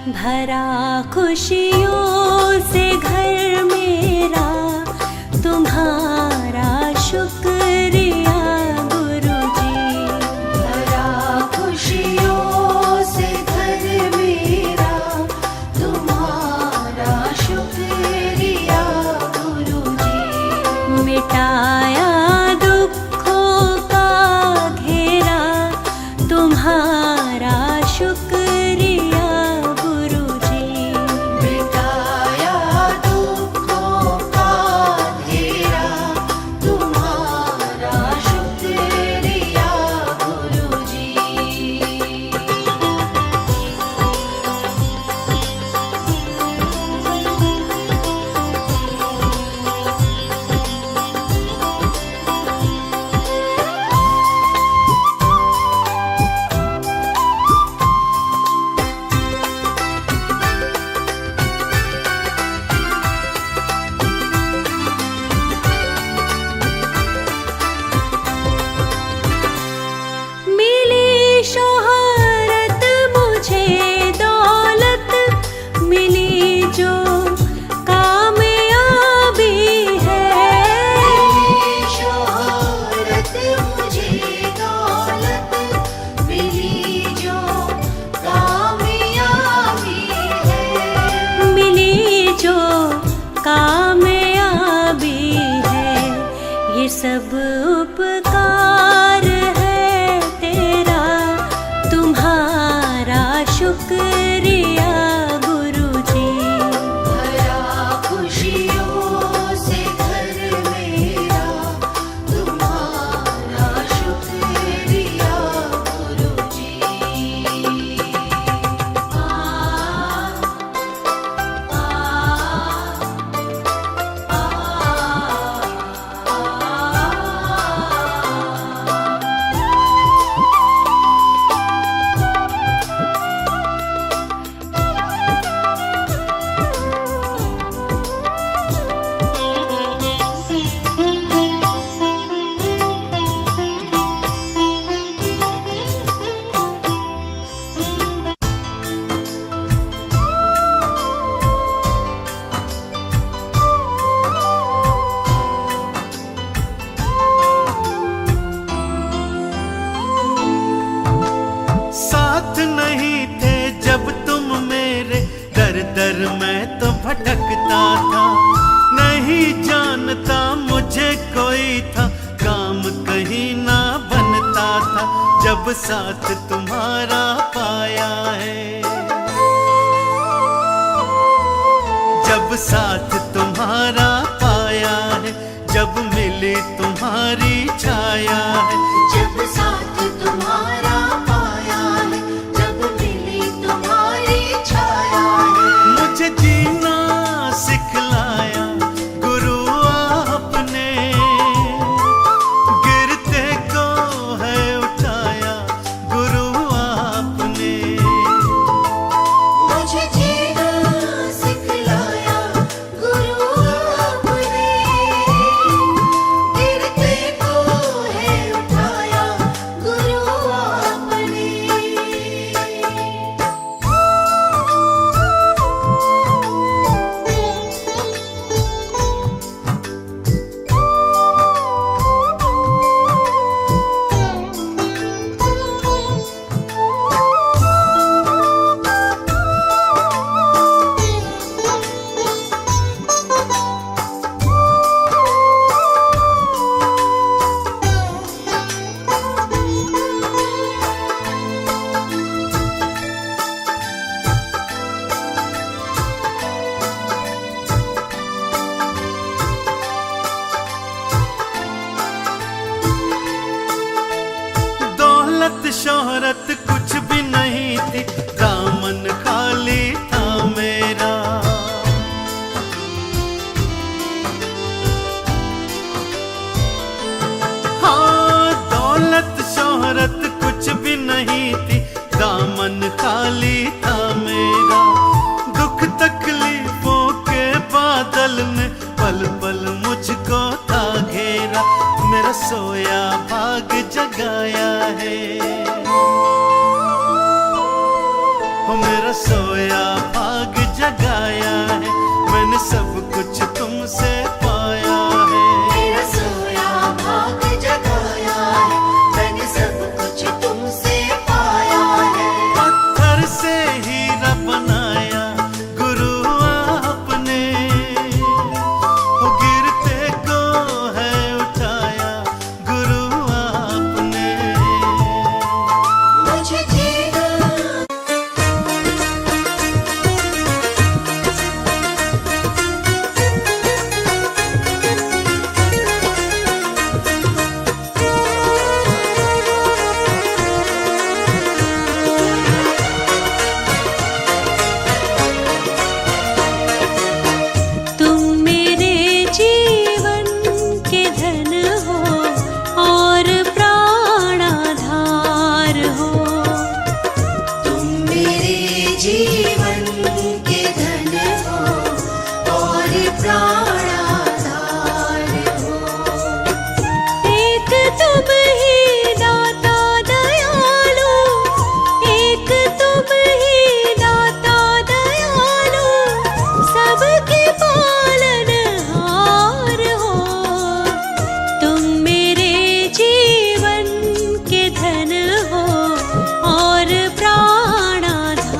भरा खुशियों से घर मेरा, तुम्हारा शुक्रिया गुरुजी। भरा खुशियों से घर मेरा, तुम्हारा शुक्रिया गुरुजी। मिटाया दुखों का घेरा, तुम्हारा शुक्रिया गुरुजी। मिटाया दुखों का घेरा, तुम्हारा शुक्रिया गुरुजी। मिली शोहरत मुझे, दौलत मिली जो कामयाबी है। शोहरत मुझे, दौलत मिली जो कामयाबी है। मिली जो कामयाबी है, ये सब उपकार है तेरा, तुम्हारा शुक्रिया गुरुजी। भरा खुशियों से घर मेरा, तुम्हारा शुक्रिया गुरुजी। साथ नहीं थे जब तुम मेरे, दर दर मैं तो भटकता था। नहीं जानता मुझे कोई था, काम कहीं ना बनता था। जब साथ तुम्हारा पाया है, जब साथ तुम्हारा पाया है, जब मिली तुम्हारी छाया है। जब साथ तुम्हारा पाया है, जब मिली तुम्हारी छाया है। मुझे जीना सिखलाया गुरु आपने, गिरते को है उठाया गुरु आपने। मुझे जीना सिखलाया गुरु आपने, गिरते को है उठाया हो मेरा सोया भाग जगाया है, मैंने सब कुछ तुमसे पाया है। मेरा सोया भाग जगाया है, मैंने सब कुछ तुमसे पाया है। पत्थर से हीरा बनाया गुरु आपने, हो गिरते को है उठाया गुरु आपने। मुझे जीना तुम मेरे जीवन के धन हो और प्राणाधार हो। तुम मेरे जीवन के धन हो और प्राणाधार हो। एक तुम ही दाता दयालु, एक तुम ही दाता दयालु, सबके पालनहार हो। तुम मेरे जीवन के धन हो और प्राणाधार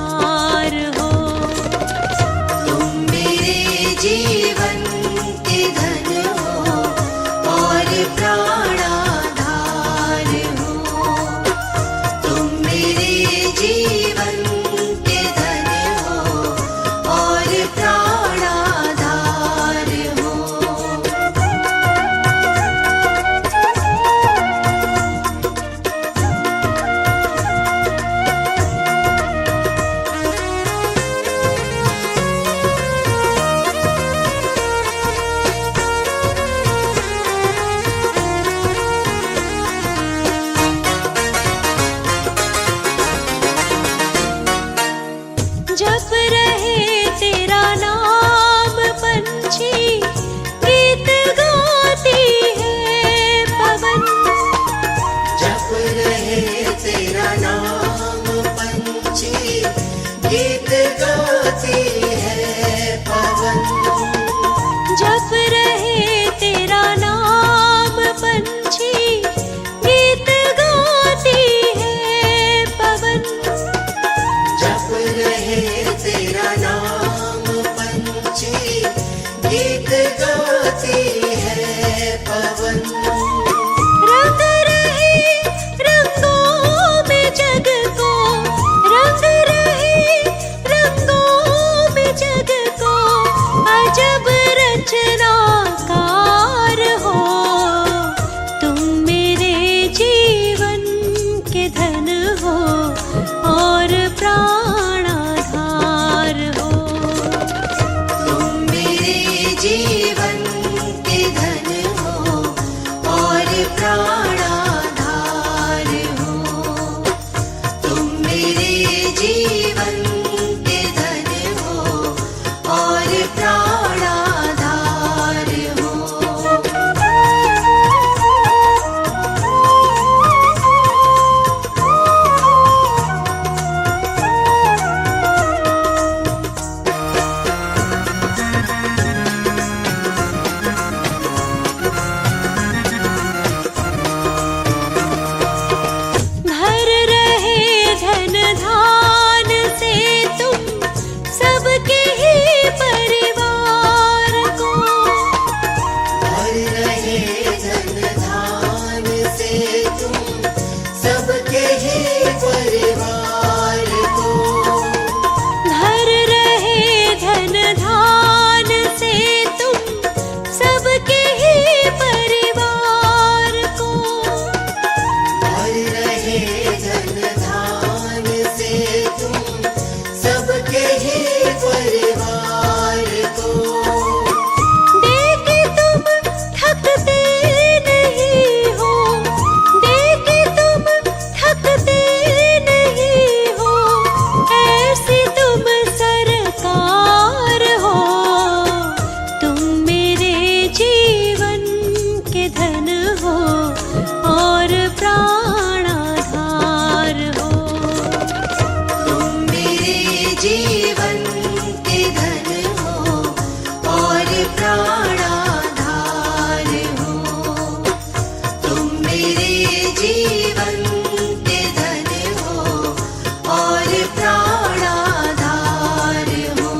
जीवन के धन हो और प्राणाधार हो। तुम मेरे जीवन के धन हो और प्राणाधार हो।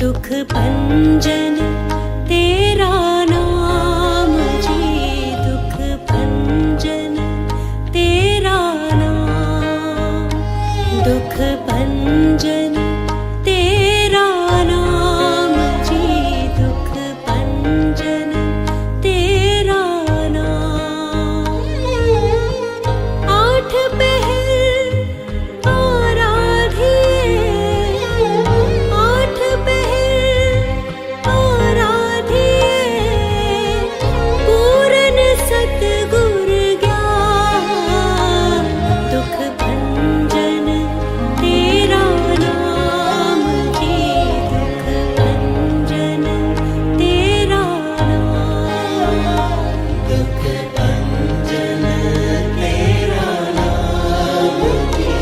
दुख भंजन तेरा नाम जी, दुख भंजन तेरा नाम, दुख भंजन तेरा नाम जी, दुख भंजन तेरा नाम। आठ पहर आराधिए, आठ पहर आराधिए, पूरन सतगुर ज्ञान, दुख भंजन तेरा नाम जी, दुख भंजन तेरा नाम, दुख भंजन तेरा नाम जी,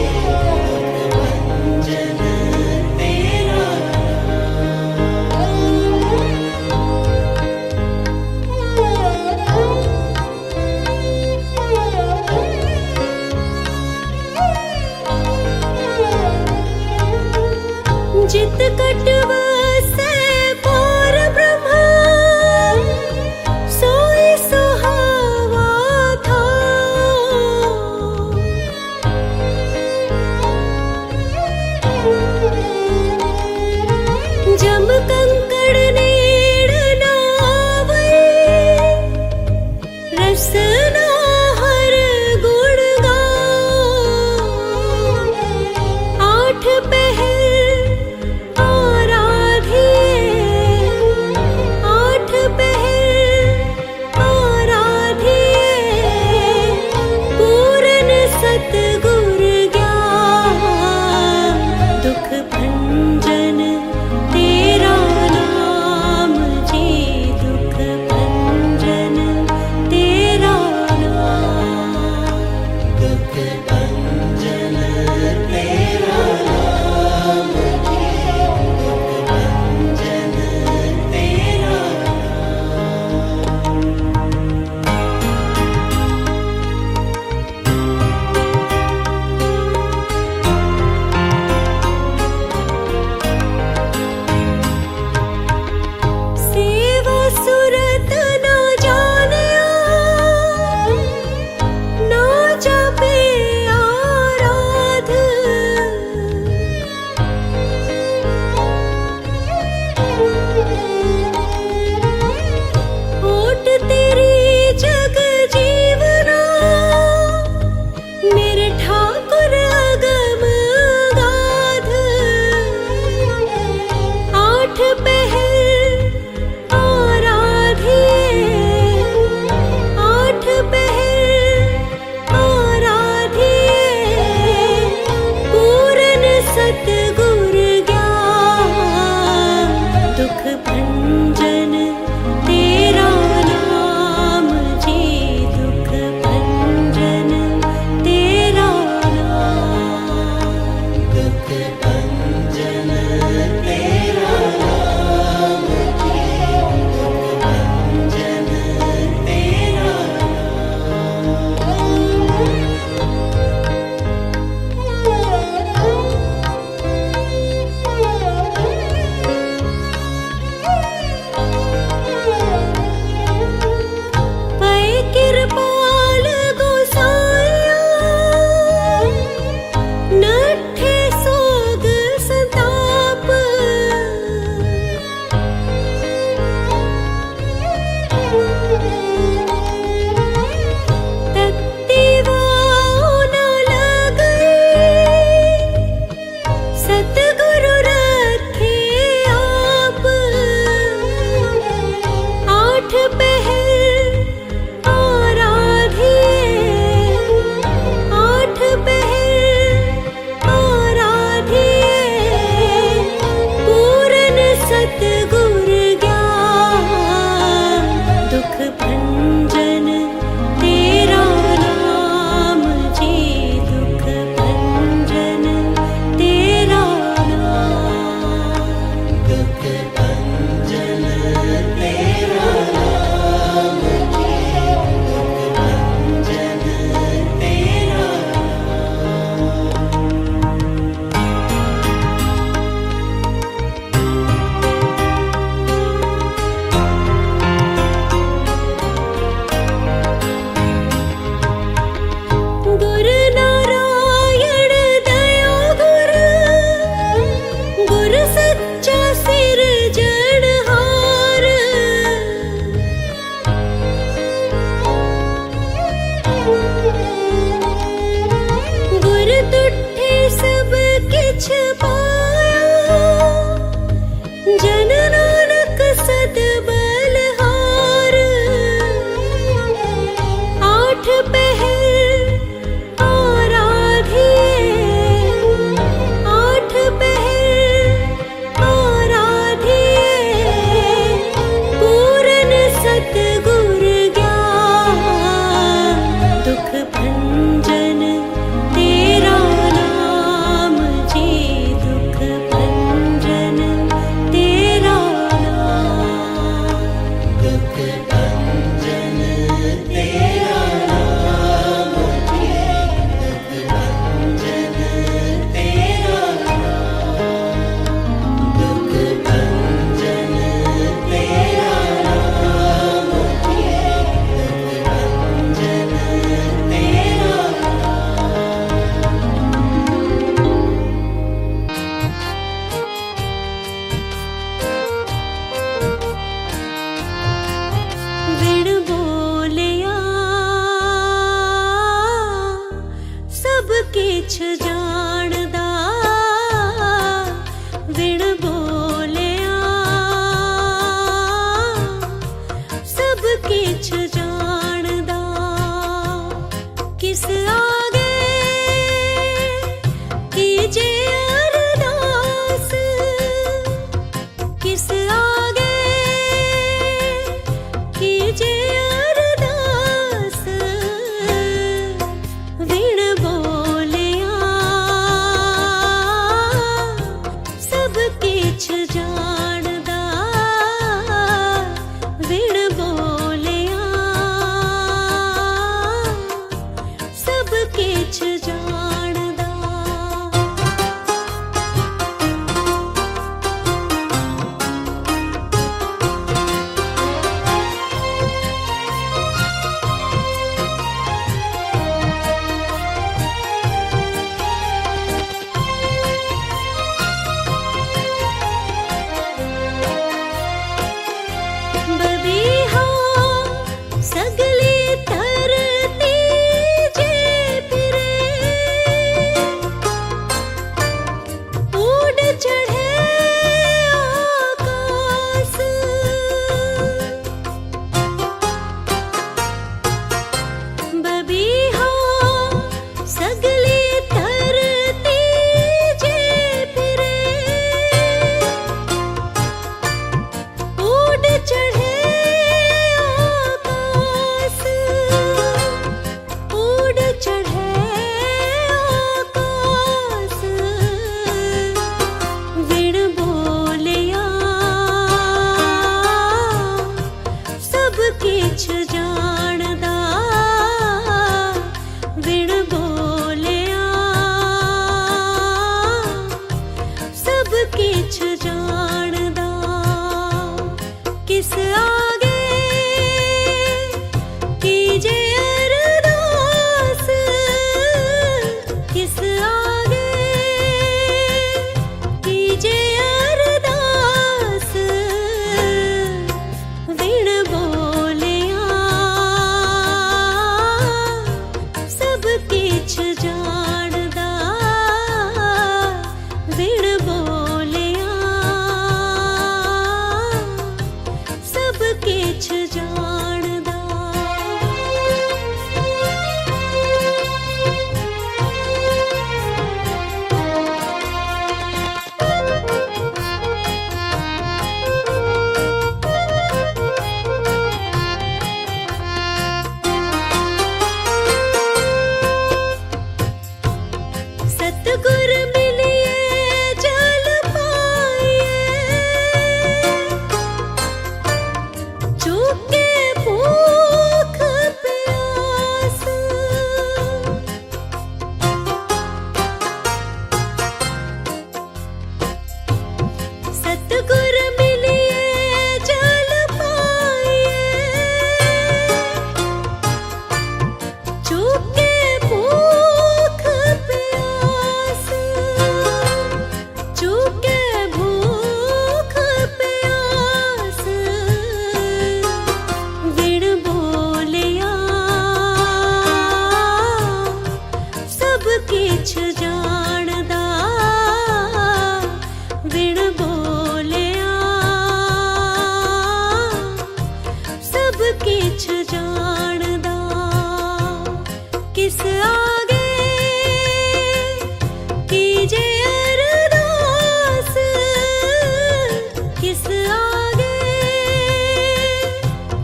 दुख भंजन तेरा जित कटवासे पार ब्रह्म, सोई सुहावा था। जम कंकड़ नीड़ नावै, रसना हर गुण गाओ। आठ पहर आराधिए, जानदा विण बोलिया सब किछ जानदा। बबीहा सगली धरती जे फिरे उड़ चढ़े आकाश। बबीहा सगली धरती जे फिरे उड़ चढ़े आकाश। उड़ चढ़े आकाश विण बोलिया सब किछ जानदा विण बोलिया सब किछ जानदा। किस आगे कीजे अरदास किस आगे कीजे अरदास विण बोलिया सब किछ जानदा विण बोलिया सब किछ जानदा। सतगुर मिलिए जल पाइए चूके भूख प्यास। सतगुर मिलिए जल पाइए चूके भूख प्यास। चूके भूख प्यास विण बोलिया सब किछ जानदा विण बोलिया सब किछ जानदा। किस आगे कीजे अरदास किस आगे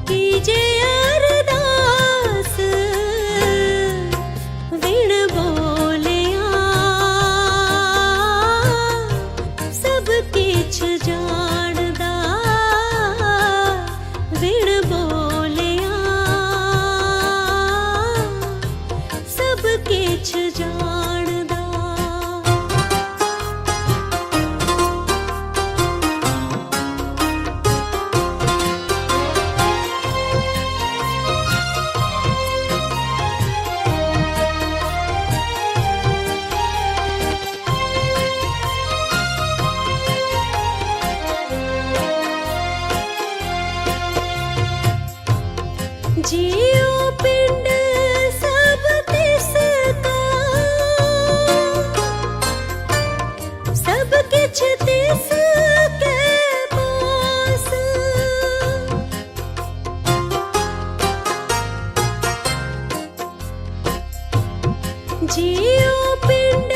कीजे अरदास विण बोलिया सब किछ जानदा विण बोलिया सब किछ जानदा। जियो पिंड सब तिसका सब किछ तिसके पास। जियो पिंड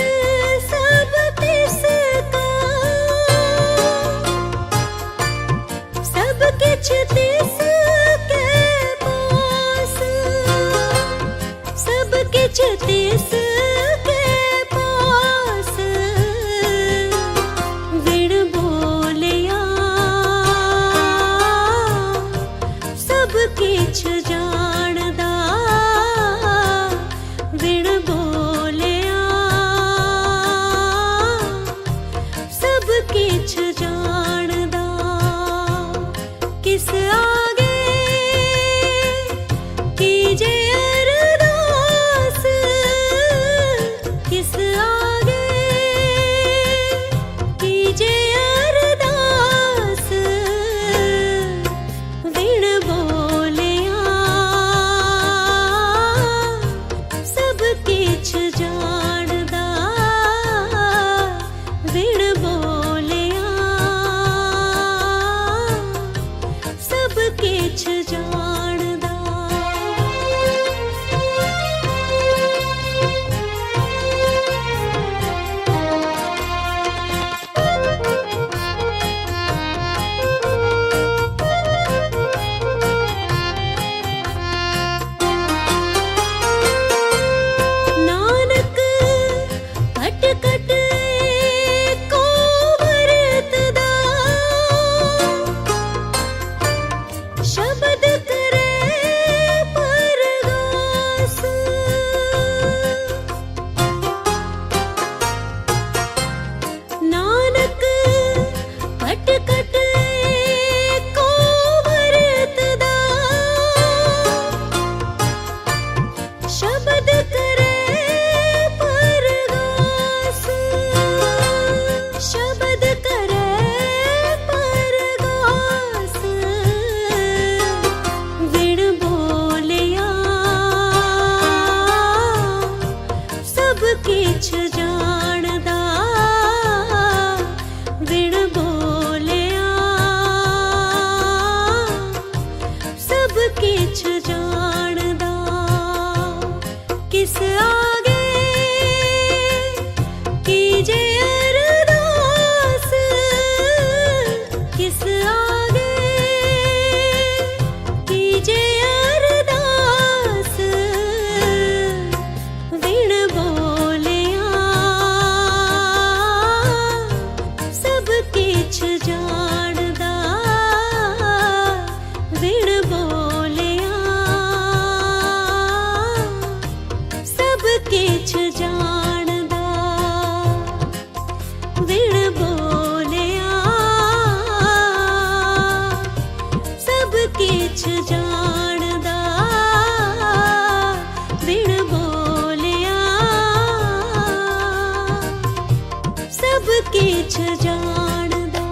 सब तिसका सब किछ तिसके पास। सब किछ तिसके पास विण बोलिया किस आगे कीजे अरदास, किस आगे कीजे अरदास, विण बोलिया सब किछ जाणदा, विण बोलिया सब किछ जाणदा। नानक कट कट को वरतदा, शब्द करे परगास। नानक कट कट को वरतदा, शब्द करे परगास, शब्द करे परगास, विण बोलिया सब किछ जाणदा, विण बोलिया सब किछ जाणदा। किस आगे कीजे अरदास, किस आगे कीजे अरदास, विण बोलिया सब किछ जाणदा, विण बोलिया सब किछ जाणदा, विण बोलिया सब किछ जाणदा, विण बोलिया सब किछ जाणदा।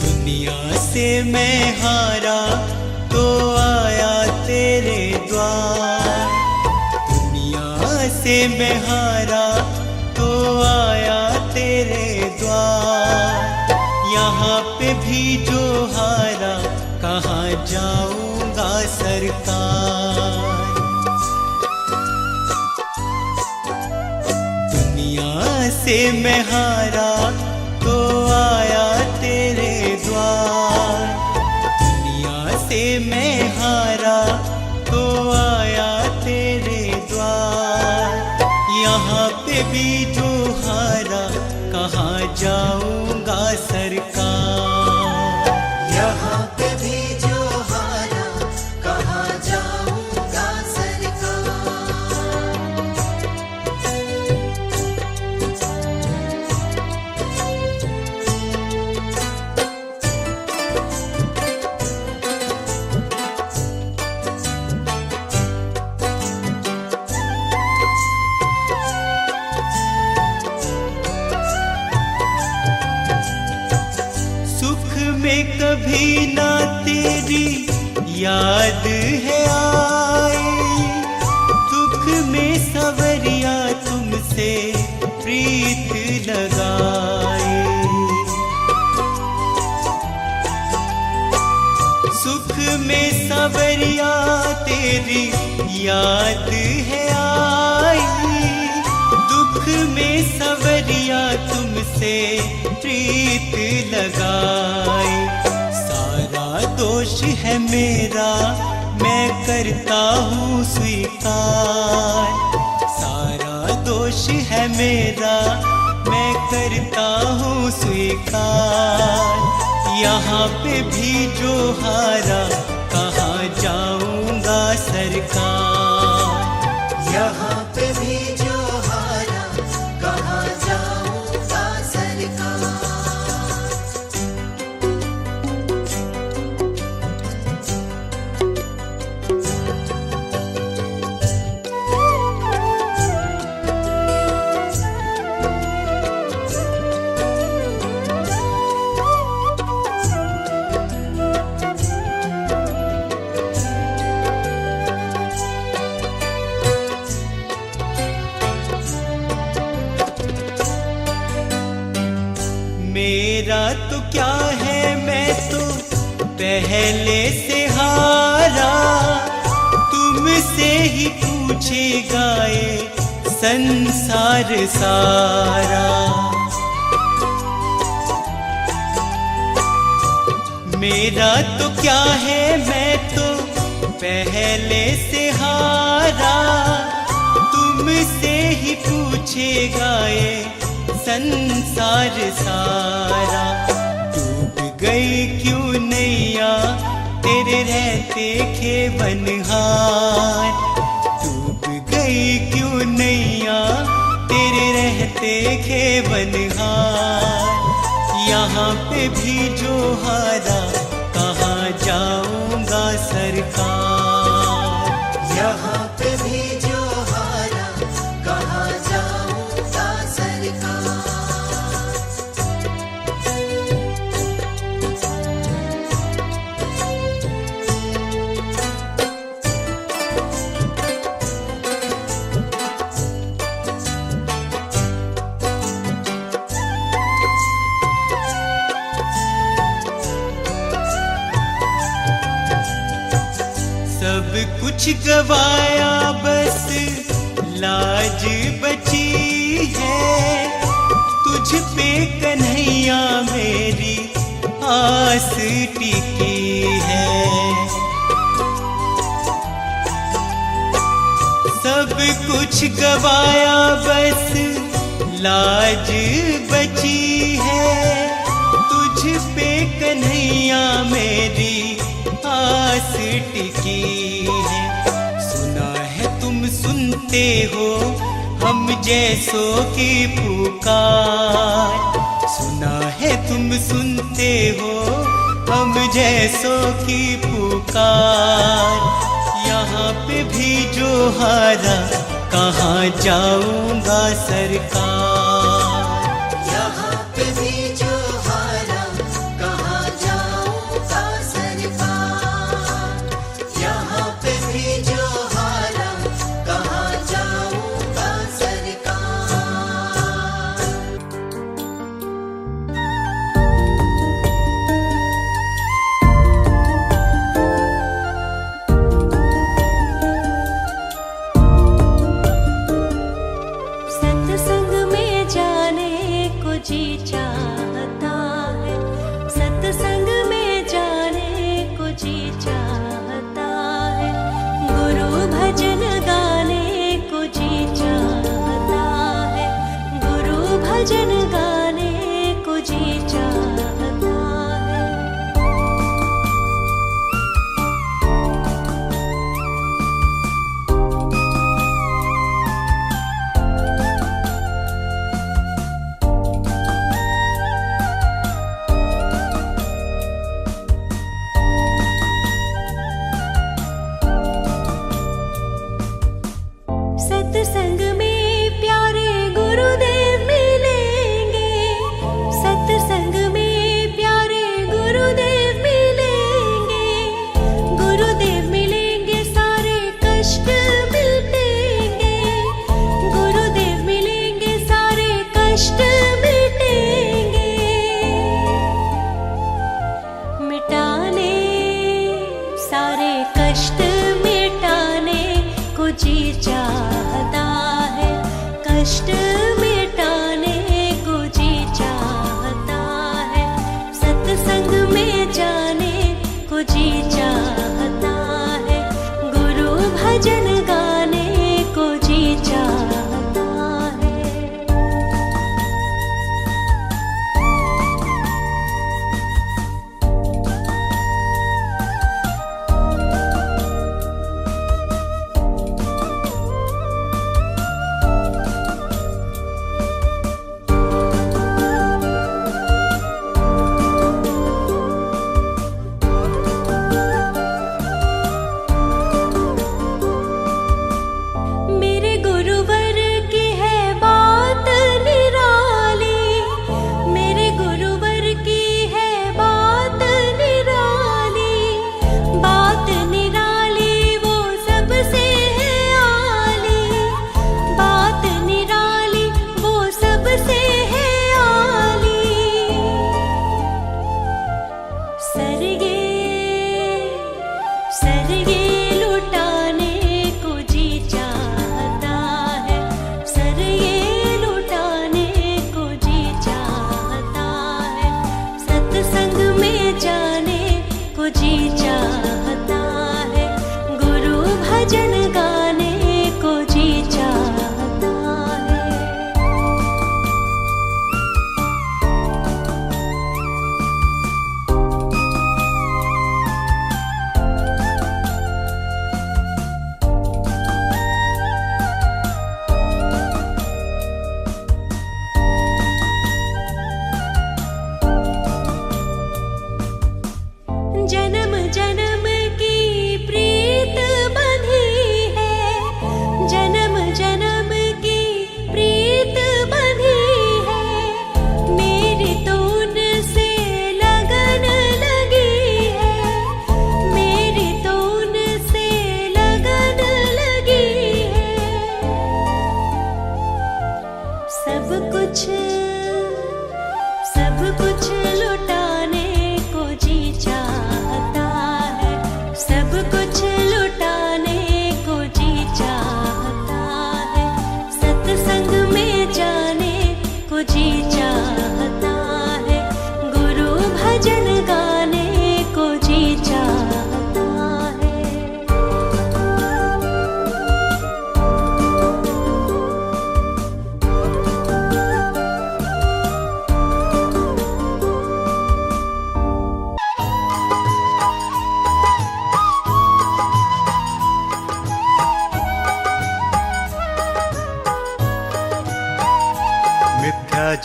दुनिया से मैं हारा तो आया तेरे द्वार, दुनिया से मैं हारा तो आया तेरे द्वार। यहाँ पे भी जो हारा कहाँ जाऊंगा सरकार। दुनिया से मैं हारा तो आया तेरे द्वार, दुनिया से मैं हारा तो आया तेरे द्वार। यहाँ पे भी जो हारा कहाँ जाऊंगा सरकार। यहाँ पे भी जो हारा कहाँ जाऊंगा सरकार। कभी ना तेरी याद है आई, दुख में सवरिया तुमसे प्रीत लगाए। सुख में सवरिया तेरी याद है आई, दुख में सवरिया तुमसे तुमसे प्रीत लगाई। सारा दोष है मेरा, मैं करता हूँ स्वीकार। सारा दोष है मेरा, मैं करता हूँ स्वीकार। यहाँ पे भी जो हारा, कहाँ जाऊँगा सरकार। यहाँ पे भी जो हारा, कहाँ जाऊँगा सरकार। मेरा तो क्या है, मैं तो पहले से हारा। तुमसे ही पूछेगा ये संसार सारा। मेरा तो क्या है, मैं तो पहले से हारा। तुमसे ही पूछेगा ये संसार सारा। डूब गई क्यों नैया, तेरे रहते खेवनहार। डूब गई क्यों नैया, तेरे रहते खेवनहार। यहाँ पे भी जो हारा, कहाँ जाऊँगा सरकार। यहाँ पे भी जो हारा, कहाँ जाऊँगा सरकार। सब कुछ गवाया, बस लाज बची है। तुझ पे कन्हैया मेरी आस टिकी है। सब कुछ गवाया, बस लाज बची है। तुझ पे कन्हैया मेरी आस टिकी है। सुना है तुम सुनते हो हम जैसों की पुकार। सुना है तुम सुनते हो हम जैसों की पुकार। यहाँ पे भी जो हारा, कहाँ जाऊँगा सरकार। यहाँ पे भी जो हारा, कहाँ जाऊँगा सरकार। यहाँ पे भी जो हारा, कहाँ जाऊँगा सरकार। सत्संग में जाने को जी चाहता है। सत्संग में जाने को जी चाहता है। गुरु भजन गाने को जी चाहता है। गुरु भजन गाने को जी चाहता है।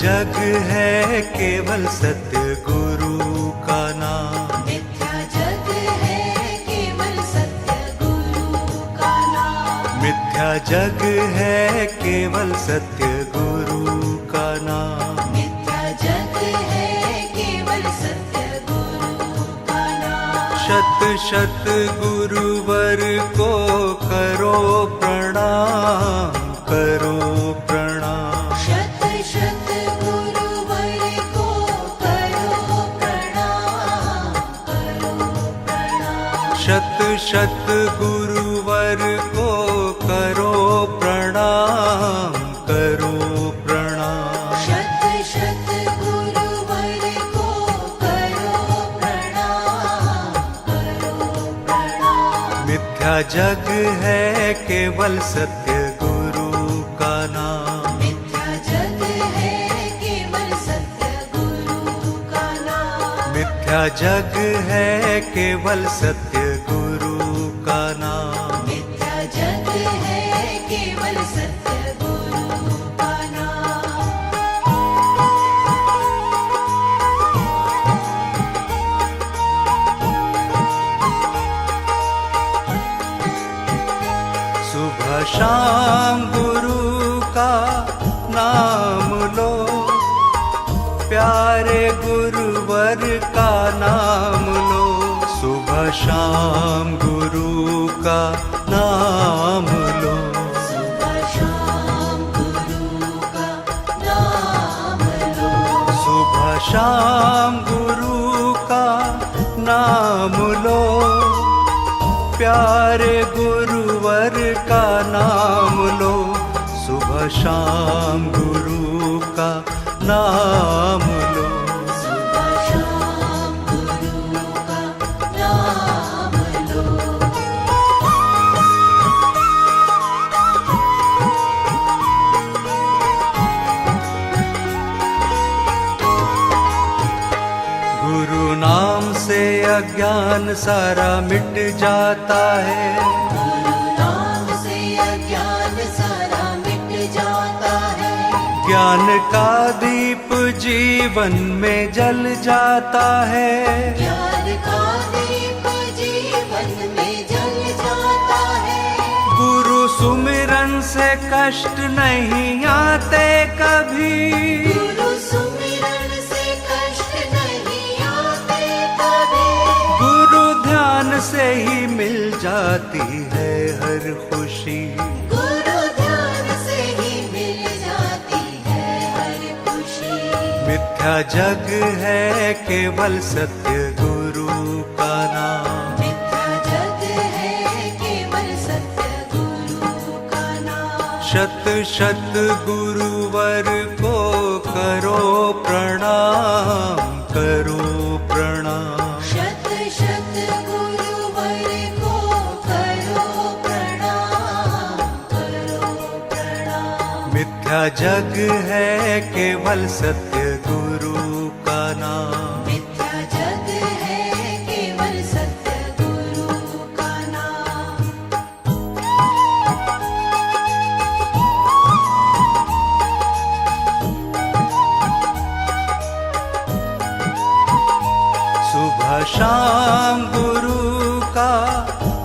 जग है केवल सत्य गुरु का नाम। मिथ्या जग है केवल सत्य गुरु का नाम। मिथ्या जग है केवल सत्य गुरु का नाम। मिथ्या जग है केवल सत्य गुरु का नाम। शत शत गुरुवर को करो प्रणाम, करो प्रणाम। शत शत गुरुवर को करो प्रणाम, करो प्रणाम। शत शत गुरुवर को करो प्रणाम, करो प्रणाम। शत शत गुरुवर को करो प्रणाम, करो प्रणाम। मिथ्या जग है केवल सत्य गुरु का नाम। मिथ्या जग है केवल सत्य गुरु का नाम। मिथ्या जग है केवल सत्य गुरु का नाम। मिथ्या जग है केवल सत्य गुरु का नाम। सुबह शाम गुरु का नाम लो, प्यारे गुरुवर का नाम लो। सुबह शाम गुरु का नाम लो। सुबह शाम गुरु का नाम लो। सुबह शाम गुरु का नाम लो, प्यारे गुरुवर का नाम लो। सुबह शाम गुरु का नाम लो। सुबह शाम गुरु का नाम लो। गुरु नाम से अज्ञान सारा मिट जाता है। गुरु नाम से अज्ञान सारा मिट जाता है। ज्ञान का दीप जीवन में जल जाता है। ज्ञान का दीप जीवन में जल जाता है। गुरु सुमिरन से कष्ट नहीं आते कभी। गुरु सुमिरन से कष्ट नहीं आते कभी। गुरु ध्यान से ही मिल जाती है हर खुशी। गुरु ध्यान से ही मिल जाती है हर खुशी। मिथ्या जग है केवल सत्य गुरु का नाम। मिथ्या जग है केवल सत्य गुरु का नाम। शत शत गुरुवर को करो प्रणाम, करो प्रणाम। शत शत गुरुवर को करो प्रणाम, करो प्रणाम। मिथ्या जग है केवल सत्य गुरु का नाम। मिथ्या जग है केवल सत्य गुरु का नाम। सुबह शाम गुरु का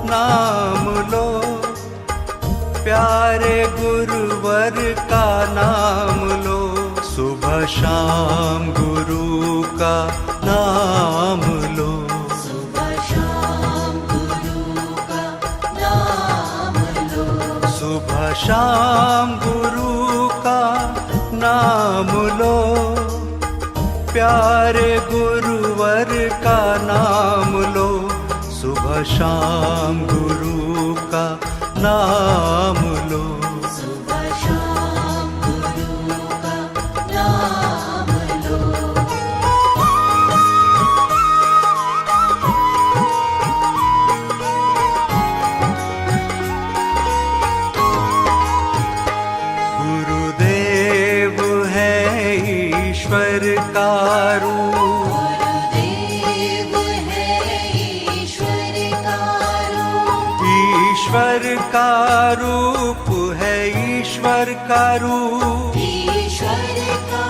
नाम लो, प्यारे गुरुवर का नाम लो। सुबह शाम गुरु का नाम लो। सुबह शाम गुरु का नाम लो। सुबह शाम गुरु का नाम लो, प्यारे गुरुवर का नाम लो। सुबह शाम गुरु का नाम लो। सुबह शाम गुरु का नाम लो। गुरुदेव है ईश्वर का रूप। गुरुदेव है ईश्वर का रूप। ईश्वर का रूप है ईश्वर का रूप। ईश्वर का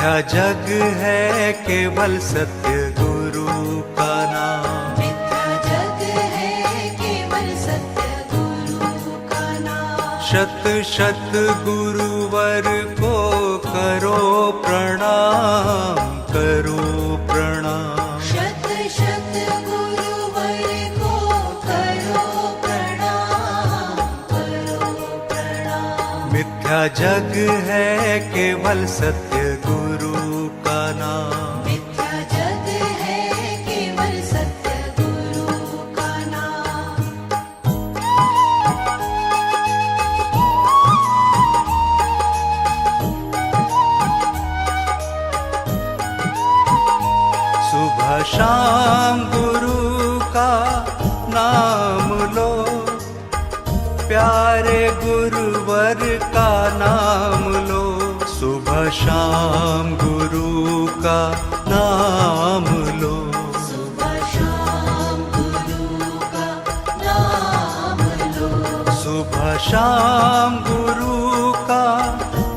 मिथ्या जग है केवल सत्य गुरु का नाम। मिथ्या जग है केवल सत्य गुरु का नाम। शत शत गुरुवर को करो प्रणाम, करो प्रणाम। शत शत गुरुवर को करो प्रणाम, करो प्रणाम। मिथ्या जग है केवल सत्य गुरु का नाम। मिथ्या जग है केवल सत्य गुरु का नाम। सुबह शाम गुरु का नाम लो, प्यारे गुरुवर का नाम लो। सुबह शाम गुरु का नाम लो। सुबह शाम गुरु का नाम लो। सुबह शाम गुरु का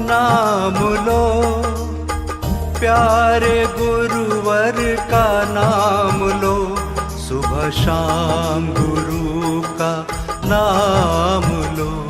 नाम लो, प्यारे गुरुवर का नाम लो। सुबह शाम गुरु का नाम लो।